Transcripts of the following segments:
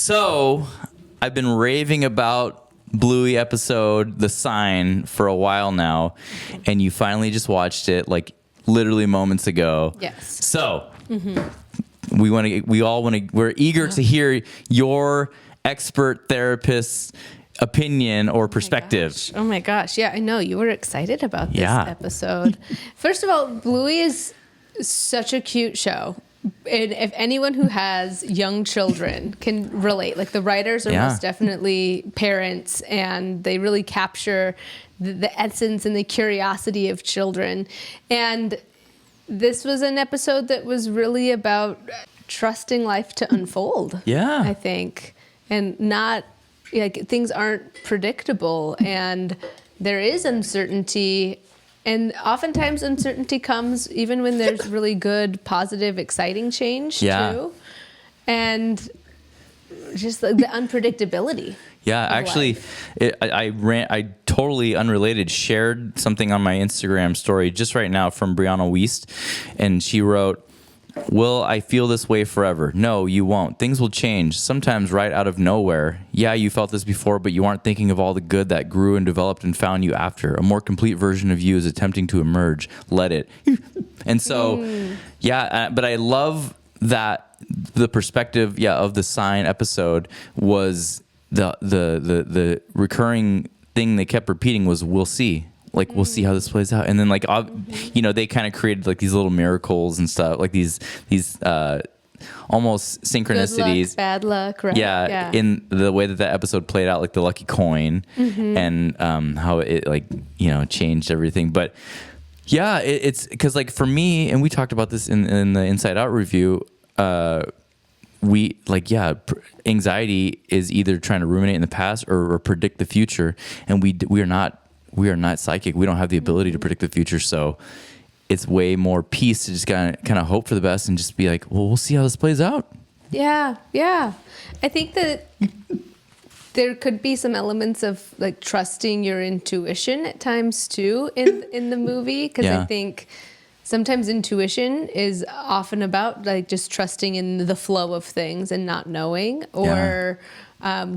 So, I've been raving about Bluey episode, The Sign, for a while now, and you finally just watched it, like literally moments ago. Yes. So, we're eager to hear your expert therapist's opinion or perspective. Oh my gosh. Yeah, I know. You were excited about this episode. First of all, Bluey is such a cute show. And if anyone who has young children can relate, like the writers are most definitely parents, and they really capture the essence and the curiosity of children. And this was an episode that was really about trusting life to unfold. Yeah. I think. And not, like, things aren't predictable, and there is uncertainty. And oftentimes uncertainty comes even when there's really good, positive, exciting change too. And just the unpredictability. Yeah, actually, I totally unrelated, shared something on my Instagram story just right now from Brianna Wiest. And she wrote, "Will I feel this way forever? No, you won't. Things will change, sometimes right out of nowhere. Yeah, you felt this before, but you aren't thinking of all the good that grew and developed and found you after. A more complete version of you is attempting to emerge. Let it." And so, but I love that the perspective, of the Sign episode was the recurring thing they kept repeating was, "We'll see." Like, we'll see how this plays out. And then, like, they kind of created, like, these little miracles and stuff, like these almost synchronicities. Good luck, bad luck, right? Yeah, in the way that episode played out, like the lucky coin and how it, like, changed everything. But, yeah, it's because, like, for me, and we talked about this in the Inside Out review, anxiety is either trying to ruminate in the past or predict the future. And we are not psychic. We don't have the ability to predict the future. So it's way more peace to just kind of hope for the best and just be like, well, we'll see how this plays out. Yeah. I think that there could be some elements of, like, trusting your intuition at times too in the movie. Because I think sometimes intuition is often about, like, just trusting in the flow of things and not knowing, or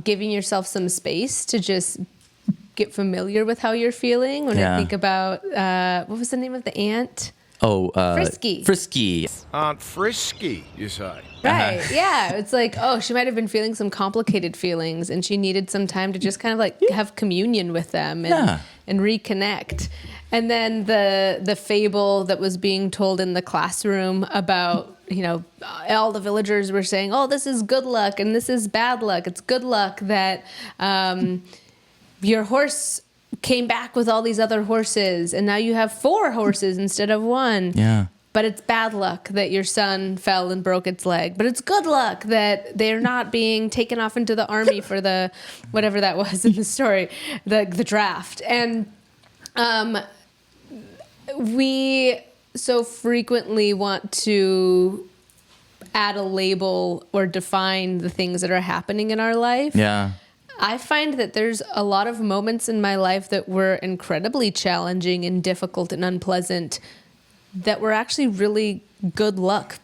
giving yourself some space to just get familiar with how you're feeling. When I think about what was the name of the aunt? Frisky. Aunt Frisky, you say? Right. Yeah. It's like, she might have been feeling some complicated feelings, and she needed some time to just kind of, like, have communion with them and reconnect. And then the fable that was being told in the classroom about, all the villagers were saying, "Oh, this is good luck and this is bad luck. It's good luck that your horse came back with all these other horses, and now you have 4 horses instead of 1. Yeah. But it's bad luck that your son fell and broke its leg. But it's good luck that they're not being taken off into the army for the whatever that was in the story, the draft." And we so frequently want to add a label or define the things that are happening in our life. Yeah. I find that there's a lot of moments in my life that were incredibly challenging and difficult and unpleasant that were actually really good luck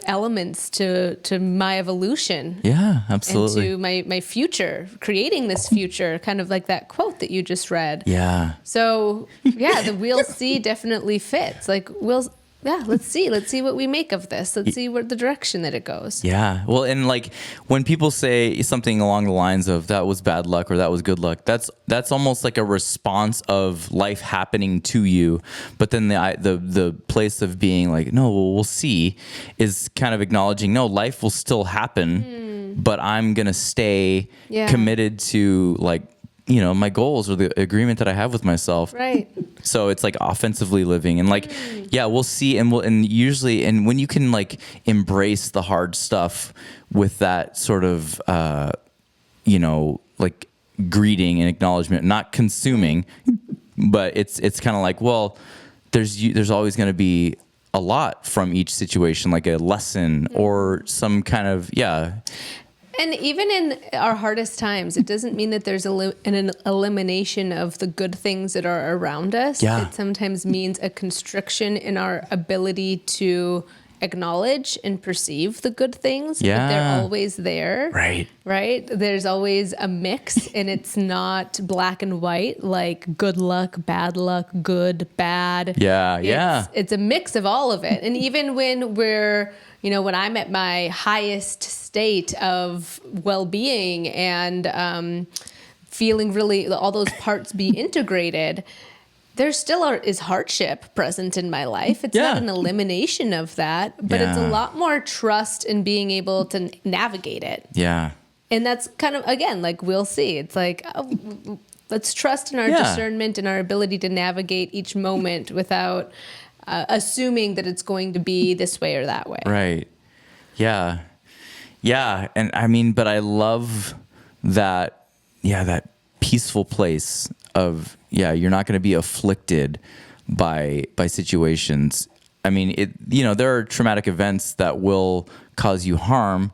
elements to my evolution. Yeah, absolutely. And to my future, creating this future, kind of like that quote that you just read. Yeah. So, the "we'll see" definitely fits. Like, let's see what we make of this. Let's see what the direction that it goes. Yeah. Well, and, like, when people say something along the lines of "that was bad luck" or "that was good luck," that's almost like a response of life happening to you. But then the place of being like, "No, well, we'll see," is kind of acknowledging, no, life will still happen, but I'm gonna stay committed to, like, my goals or the agreement that I have with myself. Right. So it's like offensively living, and, like, we'll see. And usually, and when you can, like, embrace the hard stuff with that sort of, like, greeting and acknowledgement, not consuming, but it's kind of like, well, there's always going to be a lot from each situation, like a lesson or some kind of, And even in our hardest times, it doesn't mean that there's an elimination of the good things that are around us. Yeah. It sometimes means a constriction in our ability to acknowledge and perceive the good things, but they're always there. Right? There's always a mix, and it's not black and white, like good luck, bad luck, good, bad. It's a mix of all of it. And even when when I'm at my highest state of well-being and feeling really all those parts be integrated, there still is hardship present in my life. It's not an elimination of that, but it's a lot more trust in being able to navigate it. Yeah. And that's kind of, again, like we'll see. It's like, let's trust in our discernment and our ability to navigate each moment without assuming that it's going to be this way or that way. Right. Yeah. Yeah. And I mean, but I love that, that peaceful place of, you're not going to be afflicted by situations. I mean, there are traumatic events that will cause you harm,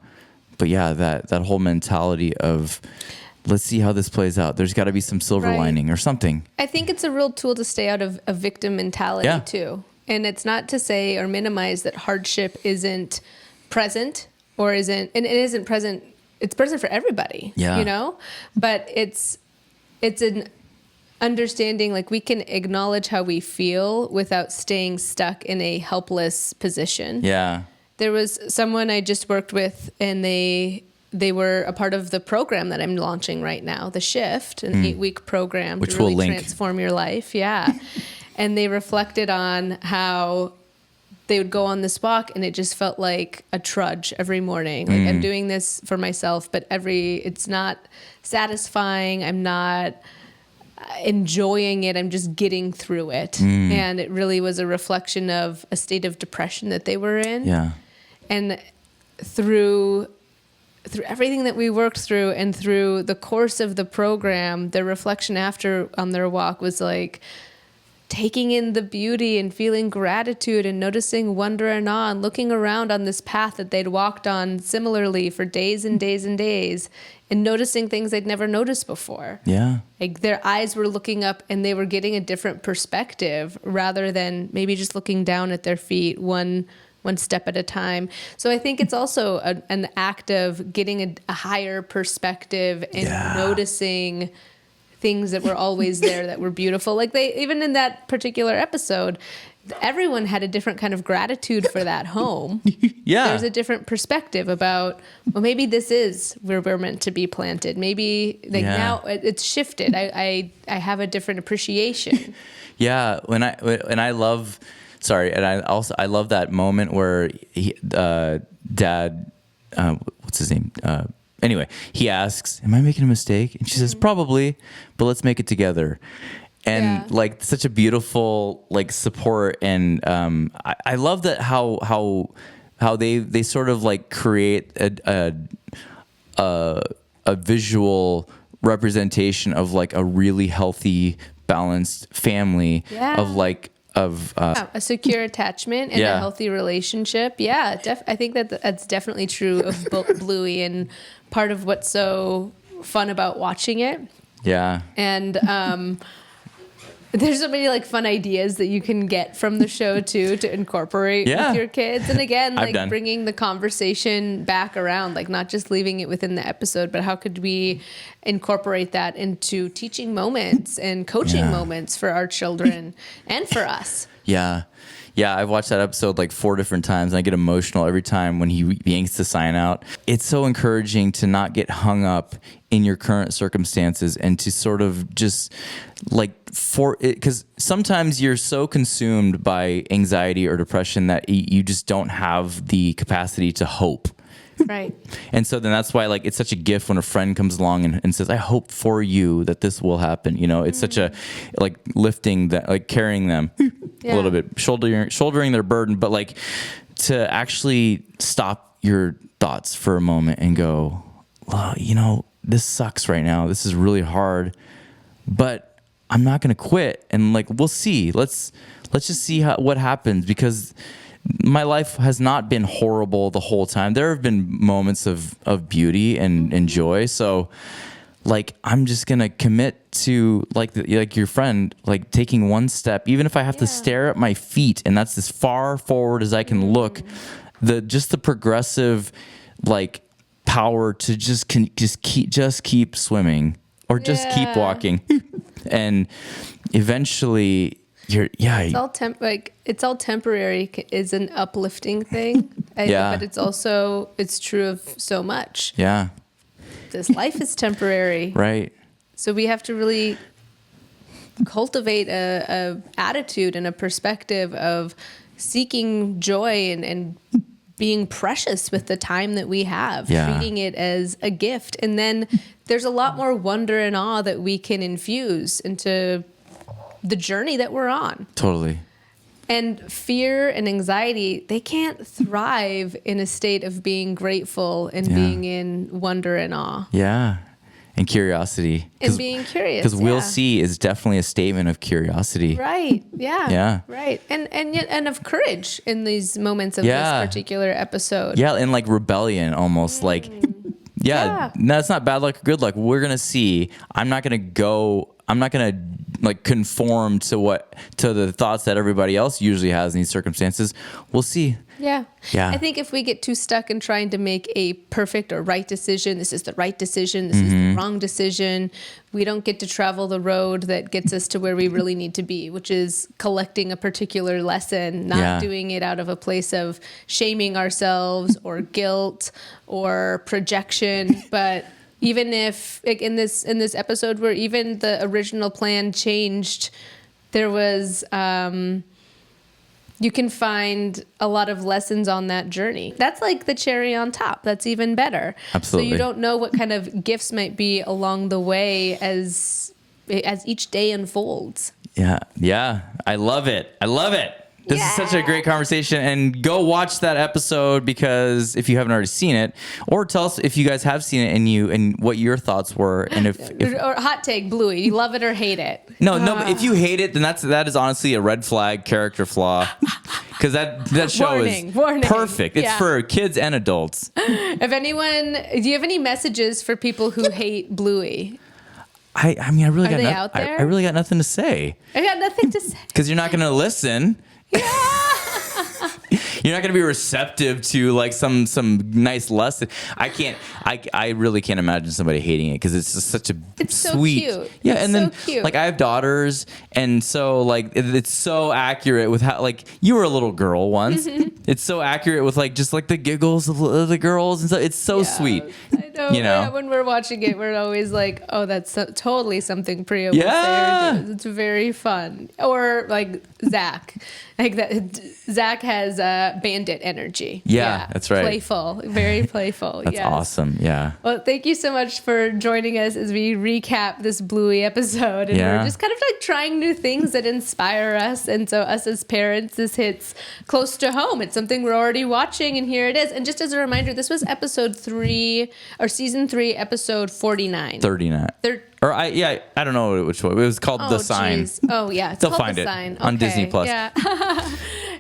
but that whole mentality of, let's see how this plays out. There's got to be some silver lining or something. I think it's a real tool to stay out of a victim mentality too. And it's not to say or minimize that hardship isn't present and it isn't present. It's present for everybody, but it's an understanding, like we can acknowledge how we feel without staying stuck in a helpless position. Yeah. There was someone I just worked with, and they were a part of the program that I'm launching right now, The Shift, an 8-week program which to really will link. transform your life. Yeah. And they reflected on how they would go on this walk and it just felt like a trudge every morning. Like I'm doing this for myself, but it's not satisfying. I'm not enjoying it. I'm just getting through it. And it really was a reflection of a state of depression that they were in. Yeah. And through everything that we worked through and through the course of the program, their reflection after on their walk was like taking in the beauty and feeling gratitude and noticing wonder and awe and looking around on this path that they'd walked on similarly for days and days and days and noticing things they'd never noticed before. Yeah. Like their eyes were looking up and they were getting a different perspective rather than maybe just looking down at their feet one step at a time. So I think it's also an act of getting a higher perspective and noticing things that were always there that were beautiful. Like even in that particular episode, everyone had a different kind of gratitude for that home. There's a different perspective about, well, maybe this is where we're meant to be planted. Maybe now it's shifted. I have a different appreciation. I love that moment where Dad, what's his name? Anyway, he asks, "Am I making a mistake?" And she says, "Probably, but let's make it together." And like such a beautiful like support, and I love that how they sort of like create a visual representation of like a really healthy, blue's family of like. A secure attachment and a healthy relationship. I think that's definitely true of Bluey, and part of what's so fun about watching it. And there's so many like fun ideas that you can get from the show too to incorporate with your kids. And again, like bringing the conversation back around, like not just leaving it within the episode, but how could we incorporate that into teaching moments and coaching moments for our children and for us. I've watched that episode like 4 different times, and I get emotional every time when he yanks the sign out. It's so encouraging to not get hung up in your current circumstances and to sort of just like because sometimes you're so consumed by anxiety or depression that you just don't have the capacity to hope. Right. And so then that's why like it's such a gift when a friend comes along and says, "I hope for you that this will happen." You know, it's such a like lifting that, like carrying them a little bit, shouldering their burden, but like to actually stop your thoughts for a moment and go, "Well, you know, this sucks right now. This is really hard, but I'm not going to quit." And like, we'll see. Let's just see what happens, because my life has not been horrible the whole time. There have been moments of beauty and joy. So like I'm just gonna commit to like your friend, like taking one step, even if I have to stare at my feet, and that's as far forward as I can look. The progressive like power to just keep swimming or just keep walking, and eventually it's all temporary is an uplifting thing. But it's true of so much. This life is temporary, right? So we have to really cultivate a attitude and a perspective of seeking joy and being precious with the time that we have, treating it as a gift. And then there's a lot more wonder and awe that we can infuse into the journey that we're on. Totally. And fear and anxiety, they can't thrive in a state of being grateful and being in wonder and awe. Yeah. And curiosity. And being curious. Because we'll see is definitely a statement of curiosity. Right. Yeah. Yeah. Right. And of courage in these moments of this particular episode. Yeah. And like rebellion almost like, no, it's not bad luck or good luck. We're going to see. I'm not going to like conform to the thoughts that everybody else usually has in these circumstances. We'll see. Yeah. I think if we get too stuck in trying to make a perfect or right decision, this is the right decision, this is the wrong decision, we don't get to travel the road that gets us to where we really need to be, which is collecting a particular lesson, not doing it out of a place of shaming ourselves or guilt or projection, but even if like in this episode where even the original plan changed, there was you can find a lot of lessons on that journey. That's like the cherry on top. That's even better. Absolutely. So you don't know what kind of gifts might be along the way as each day unfolds. Yeah. I love it. This is such a great conversation, and go watch that episode because if you haven't already seen it, or tell us if you guys have seen it and what your thoughts were, and if or hot take, Bluey, you love it or hate it. No, but if you hate it, then that is honestly a red flag character flaw, because that show is perfect. It's for kids and adults. If anyone, do you have any messages for people who hate Bluey? I mean, I really got nothing to say. I got nothing to say because you're not going to listen. You're not going to be receptive to like some nice lesson. I really can't imagine somebody hating it because it's just such a sweet. So cute. Yeah, and then like I have daughters, and so like it's so accurate with how like you were a little girl once. It's so accurate with like just like the giggles of the girls and stuff. It's so sweet. I know. You know, when we're watching it, we're always like, "Oh, that's totally something Priya would say or do." It's very fun. Or like Zach. Like that, Zach has bandit energy. Yeah, that's right. Playful, very playful. That's awesome. Yeah. Well, thank you so much for joining us as we recap this Bluey episode. And we're just kind of like trying new things that inspire us. And so us as parents, this hits close to home. It's something we're already watching, and here it is. And just as a reminder, this was episode 3 or season 3, episode 49. 39. I don't know which one. It was called The Sign. Oh, yeah. It's They'll called find The it Sign. on Disney Plus. Yeah.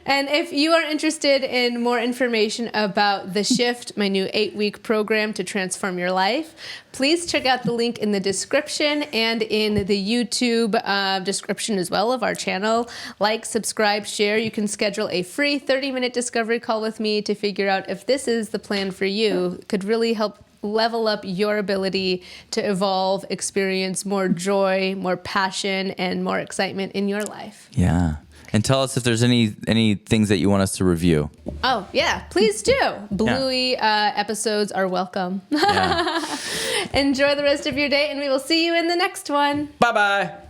And if you are interested in more information about The Shift, my new 8-week program to transform your life, please check out the link in the description and in the YouTube description as well of our channel. Like, subscribe, share. You can schedule a free 30-minute discovery call with me to figure out if this is the plan for you. It could really help level up your ability to evolve, experience more joy, more passion, and more excitement in your life. Yeah. And tell us if there's any things that you want us to review. Oh, yeah, please do. Bluey episodes are welcome. Yeah. Enjoy the rest of your day, and we will see you in the next one. Bye-bye.